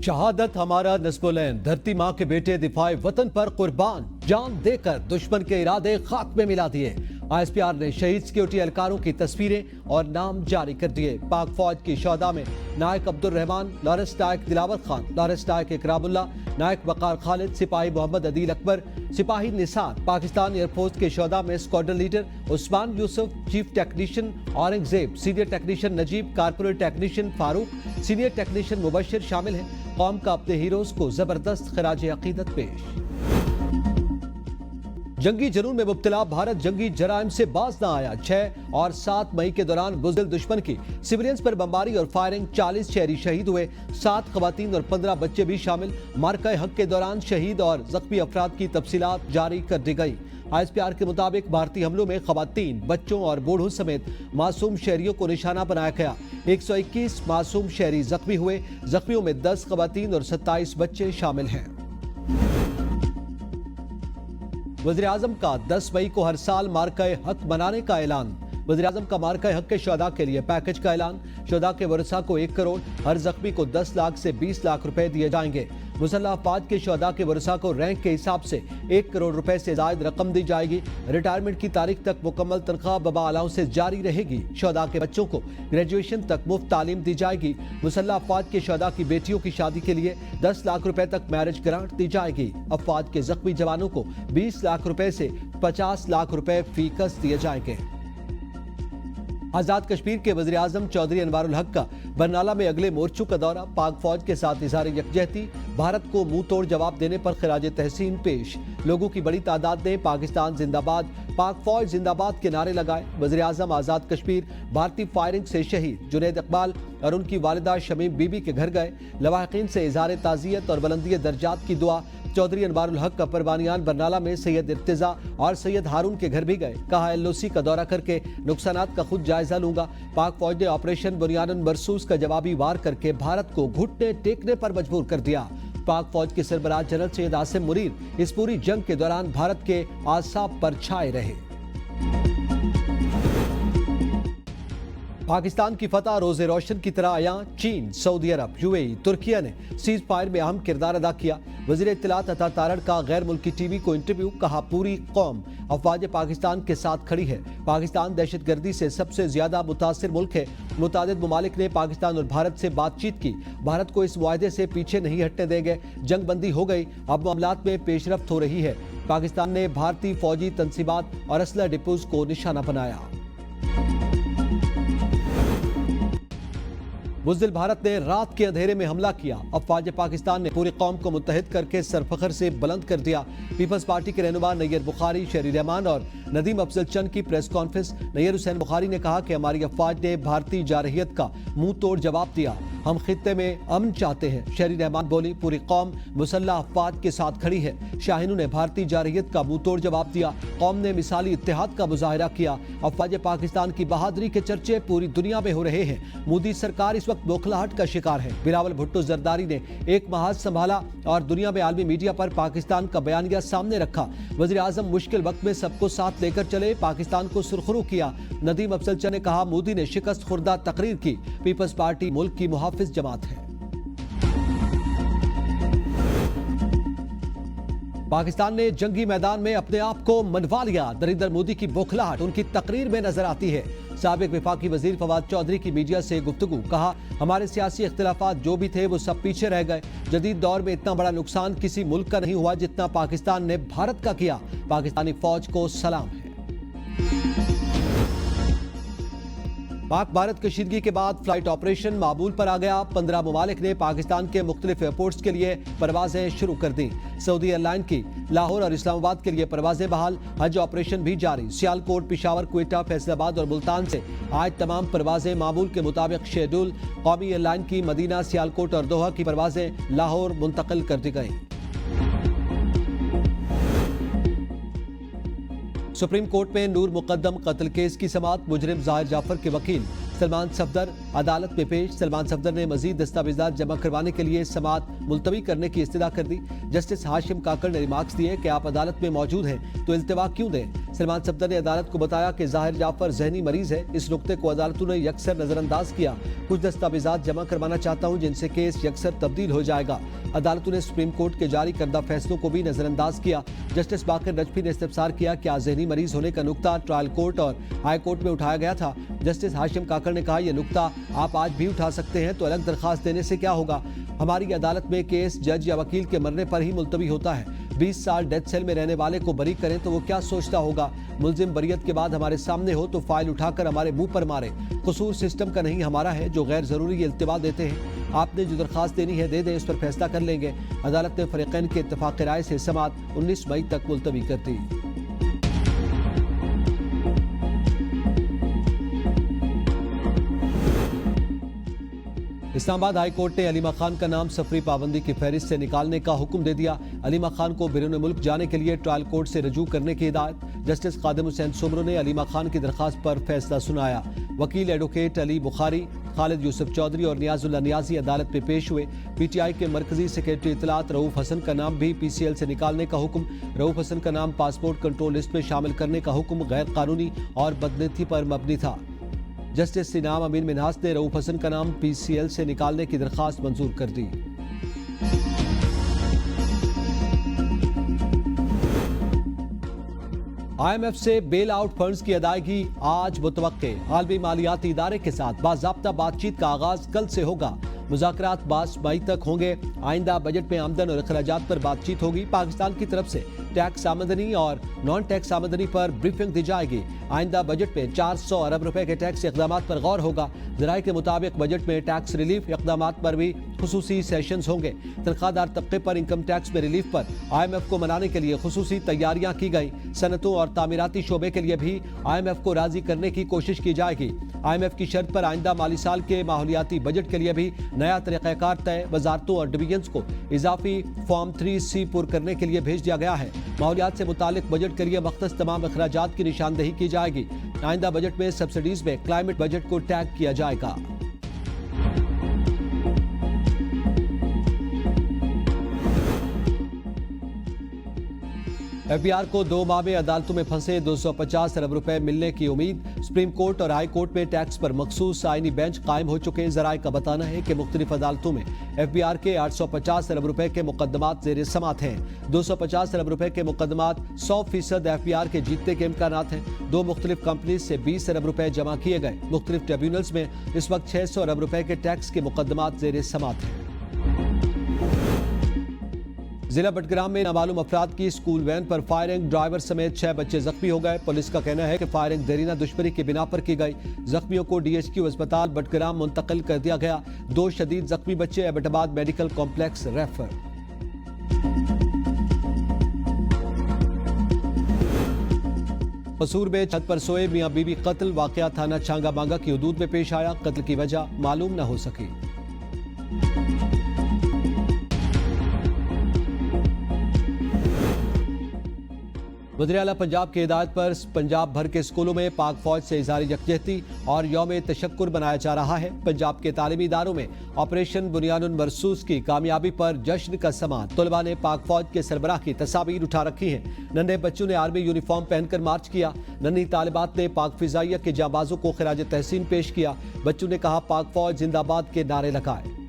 शहादत हमारा नस्बुलैन, धरती माँ के बेटे दिफाए वतन पर कुर्बान, जान देकर दुश्मन के इरादे खाक में मिला दिए। ISPR ने शहीद सिक्योरिटी एहलकारों की तस्वीरें और नाम जारी कर दिए। पाक फौज की शोहदा में नायक अब्दुल रहमान, लॉरेंस नायक दिलावर खान, लॉरेंस नायक इकरामुल्ला, नायक वकार खालिद, सिपाही मोहम्मद अदील अकबर, सिपाही निसार। पाकिस्तान एयरफोर्स के शोहदा में squadron leader Usman Yusuf, chief technician Aurangzeb, senior technician Najib, corporate technician Farooq, senior technician Mubashir शामिल हैं। कौम का अपने हीरोज को जबरदस्त खराज अकीदत पेश। जंगी जुनून में मुब्तला भारत जंगी जराइम से बाज न आया। 6 और 7 मई के दौरान बुज़दिल दुश्मन की सिविलियंस पर बमबारी और फायरिंग, 40 शहरी शहीद हुए, 7 खवातीन और 15 बच्चे भी शामिल। मार्का हक के दौरान शहीद और जख्मी अफराद की तफसीलात जारी कर दी गई। ISPR के मुताबिक भारतीय हमलों में खवातीन, बच्चों और बूढ़ों समेत मासूम शहरियों को निशाना बनाया गया। 121 मासूम शहरी जख्मी हुए। जख्मियों में 10 खवातीन और 27 बच्चे शामिल हैं। वज़ीर आज़म का 10 मई को हर साल मार्का हक मनाने का ऐलान। वज़ीर आज़म का मार्का हक के शोहदा के लिए पैकेज का ऐलान। शोहदा के वरसा को 1 करोड़, हर जख्मी को 10 लाख से 20 लाख रुपए दिए जाएंगे। मुसल्लह अफवाज के शोहदा के वरसा को रैंक के हिसाब से 1 करोड़ रुपए से जायद रकम दी जाएगी। रिटायरमेंट की तारीख तक मुकम्मल तनख्वाह बबा अलाउंसेस जारी रहेगी। शोहदा के बच्चों को ग्रेजुएशन तक मुफ्त तालीम दी जाएगी। मुसल्लह अफवाज के शोहदा की बेटियों की शादी के लिए 10 लाख रुपए तक मैरिज ग्रांट दी जाएगी। अफवाज के जख्मी जवानों को 20 लाख रुपए से 50 लाख रुपए फीकस दिए जाएंगे। आजाद कश्मीर के वज़ीर आज़म चौधरी अनवारुल हक का बरनाला में अगले मोर्चों का दौरा। पाक फौज के साथ इज़हार यकजहती, भारत को मुंह तोड़ जवाब देने पर खिराज तहसीन पेश। लोगों की बड़ी तादाद ने पाकिस्तान जिंदाबाद, पाक फौज जिंदाबाद के नारे लगाए। वज़ीर आज़म आजाद कश्मीर भारतीय फायरिंग से शहीद जुनैद इकबाल और उनकी वालिदा शमीम बीबी के घर गए। लवाहिकीन से इज़हार ताज़ियत और बुलंदी दर्जात की दुआ। चौधरी अनवारुल हक का परवानियान बरनाला में सैयद इर्तिजा और सैयद हारून के घर भी गए। कहा LOC का दौरा करके नुकसानात का खुद जायजा लूंगा। पाक फौज ने ऑपरेशन बुनियादन मरसूस का जवाबी वार करके भारत को घुटने टेकने पर मजबूर कर दिया। पाक फौज के सरबराह जनरल सैयद आसिम मुनीर इस पूरी जंग के दौरान भारत के आसाब पर छाए रहे। पाकिस्तान की फतह रोज़े रोशन की तरह आया। चीन, सऊदी अरब, UAE, तुर्किया ने सीज फायर में अहम किरदार अदा किया। वज़ीर इत्तलात अता तारड़ का गैर मुल्की TV को इंटरव्यू। कहा पूरी कौम अफवाज पाकिस्तान के साथ खड़ी है। पाकिस्तान दहशत गर्दी से सबसे ज्यादा मुतासिर मुल्क है। मुतादिद ममालिक ने पाकिस्तान और भारत से बातचीत की। भारत को इस मुआहदे से पीछे नहीं हटने देंगे। जंग बंदी हो गई, अब मामलात में पेशरफ्त हो रही है। पाकिस्तान ने भारतीय फौजी तंसीबात और असला डिपोज को निशाना बनाया। बुज़दिल भारत ने रात के अंधेरे में हमला किया। अफवाज पाकिस्तान ने पूरी कौम को मुत्तहिद करके सरफखर से बुलंद कर दिया। पीपल्स पार्टी के रहनुमा नैयर बुखारी, शहरी रहमान और नदीम अफजल चंद की प्रेस कॉन्फ्रेंस। नैयर हुसैन बुखारी ने कहा कि हमारी अफवाज ने भारतीय जारहियत का मुंह तोड़ जवाब दिया। हम खित्ते में अमन चाहते हैं। शहरी रहमान बोली पूरी कौम मुसल्लह अफवाज के साथ खड़ी है। शाहीनों ने भारतीय जारहियत का मुंह तोड़ जवाब दिया। कौम ने मिसाली इत्तेहाद का मुजाहिरा किया। अफवाज पाकिस्तान की बहादुरी के चर्चे पूरी दुनिया में हो रहे हैं। मोदी सरकार इस वक्त बौखलाहट का शिकार है। बिलावल भुट्टो जरदारी ने एक महाज संभाला और दुनिया में आलमी मीडिया पर पाकिस्तान का बयानिया सामने रखा। वज़ीर आज़म मुश्किल वक्त में सबको साथ लेकर चले, पाकिस्तान को सुरखरू किया। नदीम अफजल चंद ने कहा मोदी ने शिकस्त खुर्दा तकरीर की। पीपल्स पार्टी मुल्क की मुहाफिज जमात है। पाकिस्तान ने जंगी मैदान में अपने आप को मनवा लिया। नरेंद्र मोदी की बौखलाहट उनकी तकरीर में नजर आती है। साबिक विफाकी वजीर फवाद चौधरी की मीडिया से गुफ्तगू। कहा हमारे सियासी इख्तिलाफात जो भी थे वो सब पीछे रह गए। जदीद दौर में इतना बड़ा नुकसान किसी मुल्क का नहीं हुआ जितना पाकिस्तान ने भारत का किया। पाकिस्तानी फौज को सलाम है। पाक भारत कशीदगी के बाद फ्लाइट ऑपरेशन मामूल पर आ गया। 15 ममालिक ने पाकिस्तान के मुख्तलिफ एयरपोर्ट्स के लिए परवाजें शुरू कर दी। सऊदी एयरलाइन की लाहौर और इस्लामाबाद के लिए परवाजें बहाल। हज ऑपरेशन भी जारी। सियालकोट, पिशावर, क्वेटा, फैसलाबाद और मुल्तान से आज तमाम परवाजें मामूल के मुताबिक शेड्यूल। कौमी एयरलाइन की मदीना, सियालकोट और दोहा की परवाजें लाहौर मुंतकिल कर दी गई। सुप्रीम कोर्ट में नूर मुकद्दम कत्ल केस की समाअत। मुजरिम ज़ाहिर जाफर के वकील सलमान सफदर अदालत में पेश। सलमान सफदर ने मजीद दस्तावेजात जमा करवाने के लिए समाअत मुलतवी करने की इस्तदा कर दी। जस्टिस हाशिम काकड़ ने रिमार्क्स दिए कि आप अदालत में मौजूद हैं तो इल्तिवा क्यों दें। सलमान सफदर ने अदालत को बताया कि जाहिर जाफर जहनी मरीज है। इस नुक्ते को अदालतों ने यकसर नजरअंदाज किया। कुछ दस्तावेजात जमा करवाना चाहता हूं जिनसे केस यकसर तब्दील हो जाएगा। अदालतों ने सुप्रीम कोर्ट के जारी करदा फैसलों को भी नजरअंदाज किया। जस्टिस बाकर नजफी ने इस्तफसार किया क्या जहनी मरीज होने का नुक्ता ट्रायल कोर्ट और हाई कोर्ट में उठाया गया था। जस्टिस हाशिम काकर ने कहा यह नुक्ता आप आज भी उठा सकते हैं तो अलग दरखास्त देने से क्या होगा। हमारी अदालत में केस जज या वकील के मरने पर ही मुलतवी होता है। 20 साल डेथ सेल में रहने वाले को बरी करें तो वो क्या सोचता होगा। मुल्जिम बरियत के बाद हमारे सामने हो तो फाइल उठाकर हमारे मुंह पर मारे। कसूर सिस्टम का नहीं हमारा है जो गैर जरूरी इल्तिवा देते हैं। आपने जो दरखास्त देनी है दे दें, इस पर फैसला कर लेंगे। अदालत ने फरीकैन के इत्तफाक राय से समाअत 19 मई तक मुलतवी कर दी। इस्लामाबाद हाई कोर्ट ने अलीमा खान का नाम सफरी पाबंदी की फहरिस्त से निकालने का हुक्म दे दिया। अलीमा खान को बैरून मुल्क जाने के लिए ट्रायल कोर्ट से रजू करने की हिदायत। जस्टिस खादिम हुसैन सुमरो ने अलीमा खान की दरखास्त पर फैसला सुनाया। वकील एडवोकेट अली बुखारी, खालिद यूसुफ चौधरी और नियाजुल्लाह नियाजी अदालत में पेश हुए। पीटीआई के मरकजी सेक्रेटरी इतलात रऊफ हसन का नाम भी पीसीएल से निकालने का हुक्म। रऊफ हसन का नाम पासपोर्ट कंट्रोल लिस्ट में शामिल करने का हुक्म गैर कानूनी और बदनीति पर मबनी था। जस्टिस सिनाम अमीन मिन्हास ने रऊफ हसन का नाम पीसीएल से निकालने की दरखास्त मंजूर कर दी। IMF से बेल आउट फंड्स की अदायगी आज मुतवक्के। आलमी मालियाती इदारे के साथ बाज़ाब्ता बातचीत का आगाज कल से होगा। मुज़ाकरात 22 मई तक होंगे। आइंदा बजट में आमदन और अखराजात पर बातचीत होगी। पाकिस्तान की तरफ से टैक्स आमदनी और नॉन टैक्स आमदनी पर ब्रीफिंग दी जाएगी। आइंदा बजट में 400 अरब रुपए के टैक्स इक़दाम पर गौर होगा। ज़राए के मुताबिक बजट में टैक्स रिलीफ इक़दाम पर भी खुसूसी सेशंस होंगे। तनख्वाहदार तबके पर इनकम टैक्स में रिलीफ पर IMF को मनाने के लिए खुसूसी तैयारियां की गई। सनतों और तामीराती शोबे के लिए भी IMF को राजी करने की कोशिश की जाएगी। IMF की शर्त पर आइंदा माली साल के माहौलियाती बजट के लिए भी नया तरीक़ाकार तय। वजारतों और डिवीजन्स को इजाफी फॉर्म 3C पुर करने के लिए भेज दिया गया है। माहौलियात से मुतालिक बजट के लिए मख्तस तमाम अखराजात की निशानदेही की जाएगी। आइंदा बजट में सब्सिडीज में क्लाइमेट बजट को टैग किया जाएगा। FBI को 2 माह में अदालतों में फंसे 250 अरब रुपए मिलने की उम्मीद। सुप्रीम कोर्ट और हाई कोर्ट में टैक्स पर मखसूस आईनी बेंच कायम हो चुके। जराये का बताना है कि मुख्तलिफ अदालतों में FBI के 850 अरब रुपए के मुकदमात जेर समात हैं। 250 अरब रुपए के मुकदमात 100% FBI के जीतने के इम्कानात हैं। 2 मुख्तलिफ कंपनी से 20 अरब रुपए जमा किए गए। मुख्तलिफ ट्रिब्यूनल्स में इस वक्त 600 अरब रुपए के टैक्स के मुकदमात जेर समात हैं। जिला बटग्राम में नामालूम अफराद की स्कूल वैन पर फायरिंग। ड्राइवर समेत 6 बच्चे जख्मी हो गए। पुलिस का कहना है कि फायरिंग देरीना दुश्मनी की बिना पर की गई। जख्मियों को DHQ अस्पताल बटग्राम मुंतकिल कर दिया गया। 2 शदीद जख्मी बच्चे एबटाबाद मेडिकल कॉम्प्लेक्स रेफर। कसूर में छत पर सोए मियां बीवी कत्ल। वाकया थाना छांगा मांगा की हदूद में पेश आया। कत्ल की वजह मालूम न हो सकी। वज़ीर आला पंजाब की हिदायत पर पंजाब भर के स्कूलों में पाक फौज से इज़हार यकजहती और यौम तशक्कुर मनाया जा रहा है। पंजाब के तालीमी इदारों में ऑपरेशन बुनियानुन मरसूस की कामयाबी पर जश्न का समा। तलबा ने पाक फौज के सरबराह की तस्वीर उठा रखी हैं। नन्हे बच्चों ने आर्मी यूनिफॉर्म पहनकर मार्च किया। नन्ही तालिबात ने पाक फिजाइया के जांबाजों को खिराज तहसीन पेश किया। बच्चों ने कहा पाक फौज जिंदाबाद के नारे लगाए।